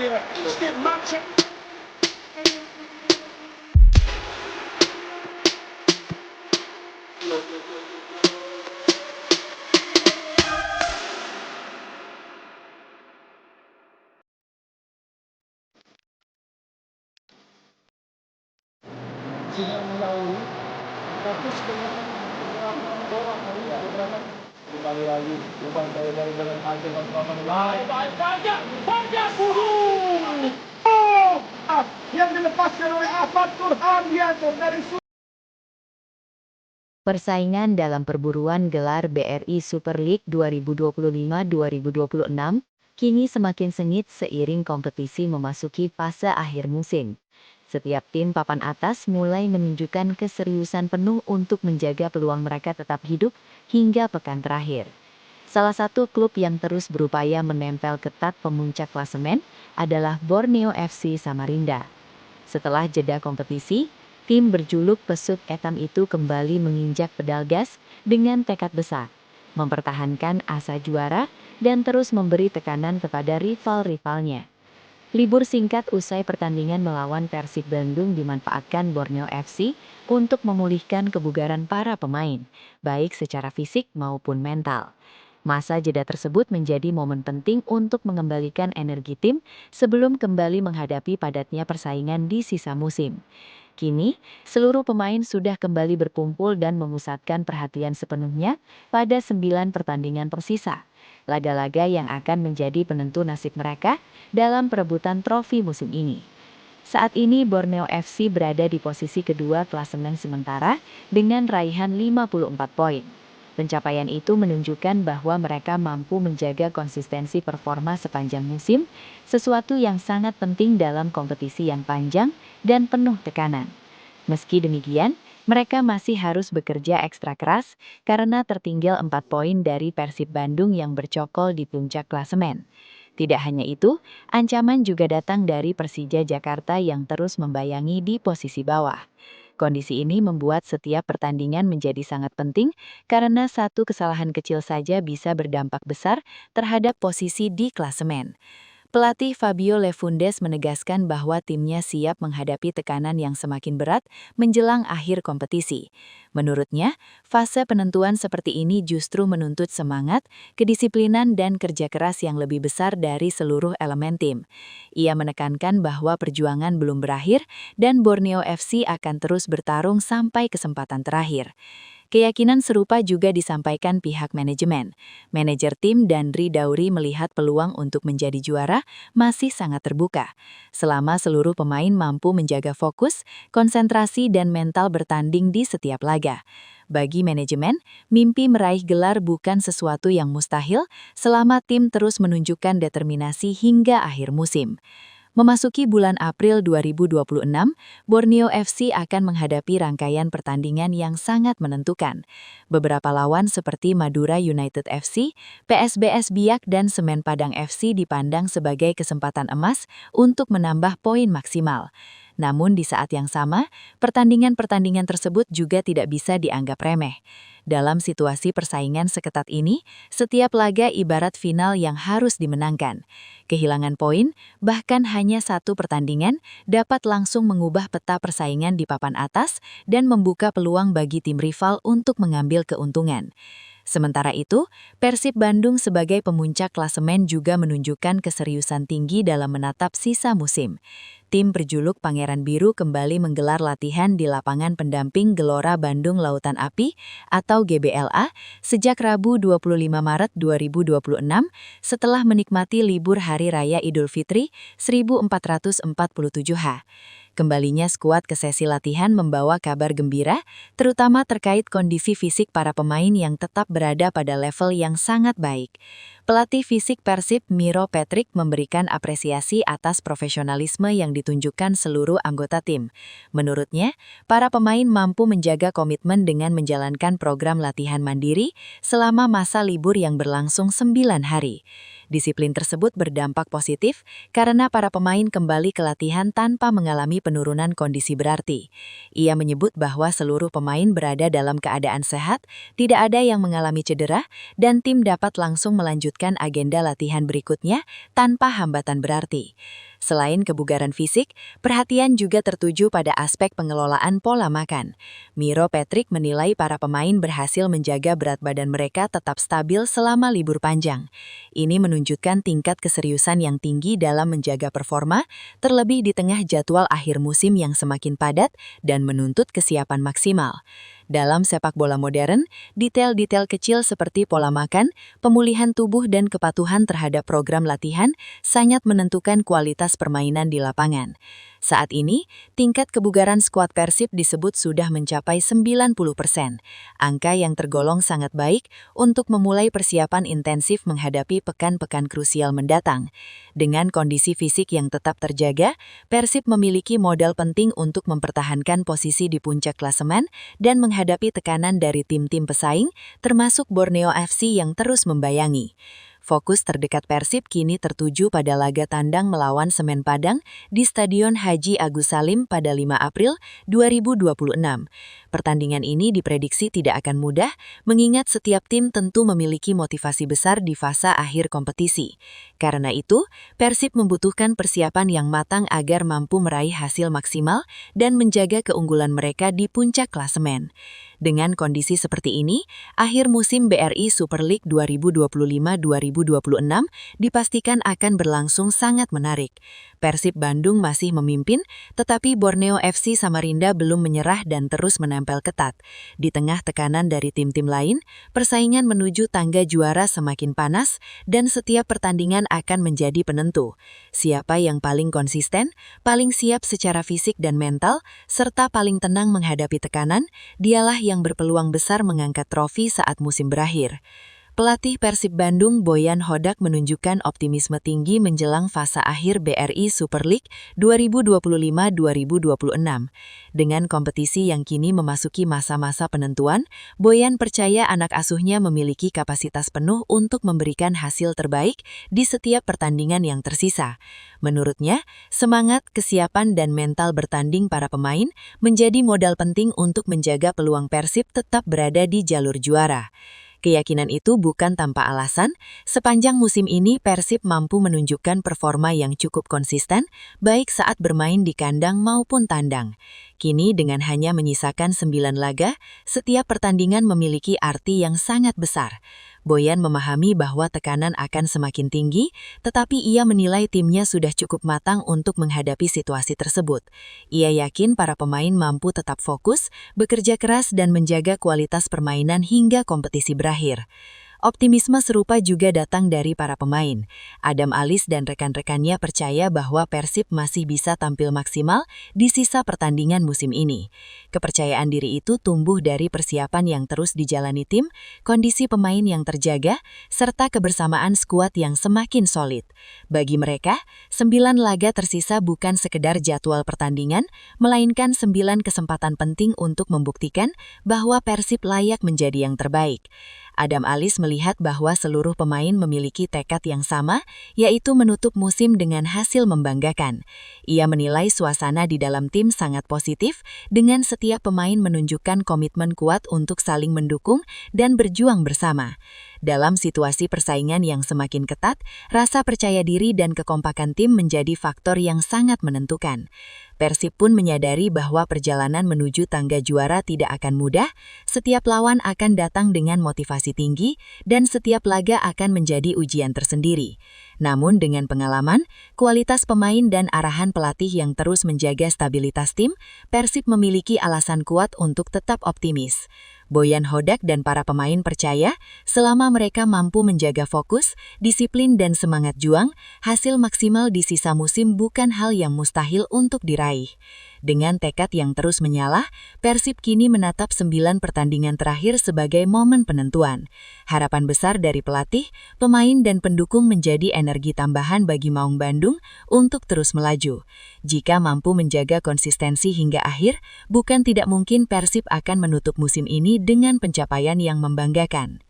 Skip matching. Sehingga melalui fokus dengan beberapa beberapa kembali lagi umpan dari jalan hasil kontrakan yang dilepaskan oleh Ahmad Turhamianto dari Persaingan dalam perburuan gelar BRI Super League 2025-2026 kini semakin sengit seiring kompetisi memasuki fase akhir musim. Setiap tim papan atas mulai menunjukkan keseriusan penuh untuk menjaga peluang mereka tetap hidup hingga pekan terakhir. Salah satu klub yang terus berupaya menempel ketat pemuncak klasemen adalah Borneo FC Samarinda. Setelah jeda kompetisi, tim berjuluk Pesut Etam itu kembali menginjak pedal gas dengan tekad besar, mempertahankan asa juara dan terus memberi tekanan kepada rival-rivalnya. Libur singkat usai pertandingan melawan Persib Bandung dimanfaatkan Borneo FC untuk memulihkan kebugaran para pemain, baik secara fisik maupun mental. Masa jeda tersebut menjadi momen penting untuk mengembalikan energi tim sebelum kembali menghadapi padatnya persaingan di sisa musim. Kini, seluruh pemain sudah kembali berkumpul dan memusatkan perhatian sepenuhnya pada 9 pertandingan tersisa. Laga-laga yang akan menjadi penentu nasib mereka dalam perebutan trofi musim ini. Saat ini Borneo FC berada di posisi kedua klasemen sementara dengan raihan 54 poin. Pencapaian itu menunjukkan bahwa mereka mampu menjaga konsistensi performa sepanjang musim, sesuatu yang sangat penting dalam kompetisi yang panjang dan penuh tekanan. Meski demikian, mereka masih harus bekerja ekstra keras karena tertinggal 4 poin dari Persib Bandung yang bercokol di puncak klasemen. Tidak hanya itu, ancaman juga datang dari Persija Jakarta yang terus membayangi di posisi bawah. Kondisi ini membuat setiap pertandingan menjadi sangat penting karena satu kesalahan kecil saja bisa berdampak besar terhadap posisi di klasemen. Pelatih Fabio Lefundes menegaskan bahwa timnya siap menghadapi tekanan yang semakin berat menjelang akhir kompetisi. Menurutnya, fase penentuan seperti ini justru menuntut semangat, kedisiplinan dan kerja keras yang lebih besar dari seluruh elemen tim. Ia menekankan bahwa perjuangan belum berakhir dan Borneo FC akan terus bertarung sampai kesempatan terakhir. Keyakinan serupa juga disampaikan pihak manajemen. Manajer tim Dandri Dauri melihat peluang untuk menjadi juara masih sangat terbuka, selama seluruh pemain mampu menjaga fokus, konsentrasi dan mental bertanding di setiap laga. Bagi manajemen, mimpi meraih gelar bukan sesuatu yang mustahil selama tim terus menunjukkan determinasi hingga akhir musim. Memasuki bulan April 2026, Borneo FC akan menghadapi rangkaian pertandingan yang sangat menentukan. Beberapa lawan seperti Madura United FC, PSBS Biak dan Semen Padang FC dipandang sebagai kesempatan emas untuk menambah poin maksimal. Namun di saat yang sama, pertandingan-pertandingan tersebut juga tidak bisa dianggap remeh. Dalam situasi persaingan seketat ini, setiap laga ibarat final yang harus dimenangkan. Kehilangan poin, bahkan hanya satu pertandingan, dapat langsung mengubah peta persaingan di papan atas dan membuka peluang bagi tim rival untuk mengambil keuntungan. Sementara itu, Persib Bandung sebagai pemuncak klasemen juga menunjukkan keseriusan tinggi dalam menatap sisa musim. Tim berjuluk Pangeran Biru kembali menggelar latihan di lapangan pendamping Gelora Bandung Lautan Api atau GBLA sejak Rabu 25 Maret 2026 setelah menikmati libur Hari Raya Idul Fitri 1447H. Kembalinya skuad ke sesi latihan membawa kabar gembira, terutama terkait kondisi fisik para pemain yang tetap berada pada level yang sangat baik. Pelatih fisik Persib Miro Patrick memberikan apresiasi atas profesionalisme yang ditunjukkan seluruh anggota tim. Menurutnya, para pemain mampu menjaga komitmen dengan menjalankan program latihan mandiri selama masa libur yang berlangsung 9 hari. Disiplin tersebut berdampak positif karena para pemain kembali ke latihan tanpa mengalami penurunan kondisi berarti. Ia menyebut bahwa seluruh pemain berada dalam keadaan sehat, tidak ada yang mengalami cedera, dan tim dapat langsung melanjutkan agenda latihan berikutnya tanpa hambatan berarti. Selain kebugaran fisik, perhatian juga tertuju pada aspek pengelolaan pola makan. Miro Patrick menilai para pemain berhasil menjaga berat badan mereka tetap stabil selama libur panjang. Ini menunjukkan tingkat keseriusan yang tinggi dalam menjaga performa, terlebih di tengah jadwal akhir musim yang semakin padat dan menuntut kesiapan maksimal. Dalam sepak bola modern, detail-detail kecil seperti pola makan, pemulihan tubuh dan kepatuhan terhadap program latihan sangat menentukan kualitas permainan di lapangan. Saat ini, tingkat kebugaran skuad Persib disebut sudah mencapai 90%, angka yang tergolong sangat baik untuk memulai persiapan intensif menghadapi pekan-pekan krusial mendatang. Dengan kondisi fisik yang tetap terjaga, Persib memiliki modal penting untuk mempertahankan posisi di puncak klasemen dan menghadapi tekanan dari tim-tim pesaing, termasuk Borneo FC yang terus membayangi. Fokus terdekat Persib kini tertuju pada laga tandang melawan Semen Padang di Stadion Haji Agus Salim pada 5 April 2026. Pertandingan ini diprediksi tidak akan mudah, mengingat setiap tim tentu memiliki motivasi besar di fase akhir kompetisi. Karena itu, Persib membutuhkan persiapan yang matang agar mampu meraih hasil maksimal dan menjaga keunggulan mereka di puncak klasemen. Dengan kondisi seperti ini, akhir musim BRI Super League 2025-2026 dipastikan akan berlangsung sangat menarik. Persib Bandung masih memimpin, tetapi Borneo FC Samarinda belum menyerah dan terus menempel ketat. Di tengah tekanan dari tim-tim lain, persaingan menuju tangga juara semakin panas dan setiap pertandingan akan menjadi penentu. Siapa yang paling konsisten, paling siap secara fisik dan mental, serta paling tenang menghadapi tekanan, dialah yang berpeluang besar mengangkat trofi saat musim berakhir. Pelatih Persib Bandung Boyan Hodak menunjukkan optimisme tinggi menjelang fase akhir BRI Super League 2025-2026. Dengan kompetisi yang kini memasuki masa-masa penentuan, Boyan percaya anak asuhnya memiliki kapasitas penuh untuk memberikan hasil terbaik di setiap pertandingan yang tersisa. Menurutnya, semangat, kesiapan, dan mental bertanding para pemain menjadi modal penting untuk menjaga peluang Persib tetap berada di jalur juara. Keyakinan itu bukan tanpa alasan, sepanjang musim ini Persib mampu menunjukkan performa yang cukup konsisten, baik saat bermain di kandang maupun tandang. Kini dengan hanya menyisakan 9 laga, setiap pertandingan memiliki arti yang sangat besar. Boyan memahami bahwa tekanan akan semakin tinggi, tetapi ia menilai timnya sudah cukup matang untuk menghadapi situasi tersebut. Ia yakin para pemain mampu tetap fokus, bekerja keras dan menjaga kualitas permainan hingga kompetisi berakhir. Optimisme serupa juga datang dari para pemain. Adam Alis dan rekan-rekannya percaya bahwa Persib masih bisa tampil maksimal di sisa pertandingan musim ini. Kepercayaan diri itu tumbuh dari persiapan yang terus dijalani tim, kondisi pemain yang terjaga, serta kebersamaan skuad yang semakin solid. Bagi mereka, 9 laga tersisa bukan sekedar jadwal pertandingan, melainkan 9 kesempatan penting untuk membuktikan bahwa Persib layak menjadi yang terbaik. Adam Alis melihat bahwa seluruh pemain memiliki tekad yang sama, yaitu menutup musim dengan hasil membanggakan. Ia menilai suasana di dalam tim sangat positif, dengan setiap pemain menunjukkan komitmen kuat untuk saling mendukung dan berjuang bersama. Dalam situasi persaingan yang semakin ketat, rasa percaya diri dan kekompakan tim menjadi faktor yang sangat menentukan. Persib pun menyadari bahwa perjalanan menuju tangga juara tidak akan mudah, setiap lawan akan datang dengan motivasi tinggi, dan setiap laga akan menjadi ujian tersendiri. Namun dengan pengalaman, kualitas pemain dan arahan pelatih yang terus menjaga stabilitas tim, Persib memiliki alasan kuat untuk tetap optimis. Boyan Hodak dan para pemain percaya, selama mereka mampu menjaga fokus, disiplin dan semangat juang, hasil maksimal di sisa musim bukan hal yang mustahil untuk diraih. Dengan tekad yang terus menyala, Persib kini menatap 9 pertandingan terakhir sebagai momen penentuan. Harapan besar dari pelatih, pemain dan pendukung menjadi energi tambahan bagi Maung Bandung untuk terus melaju. Jika mampu menjaga konsistensi hingga akhir, bukan tidak mungkin Persib akan menutup musim ini dengan pencapaian yang membanggakan.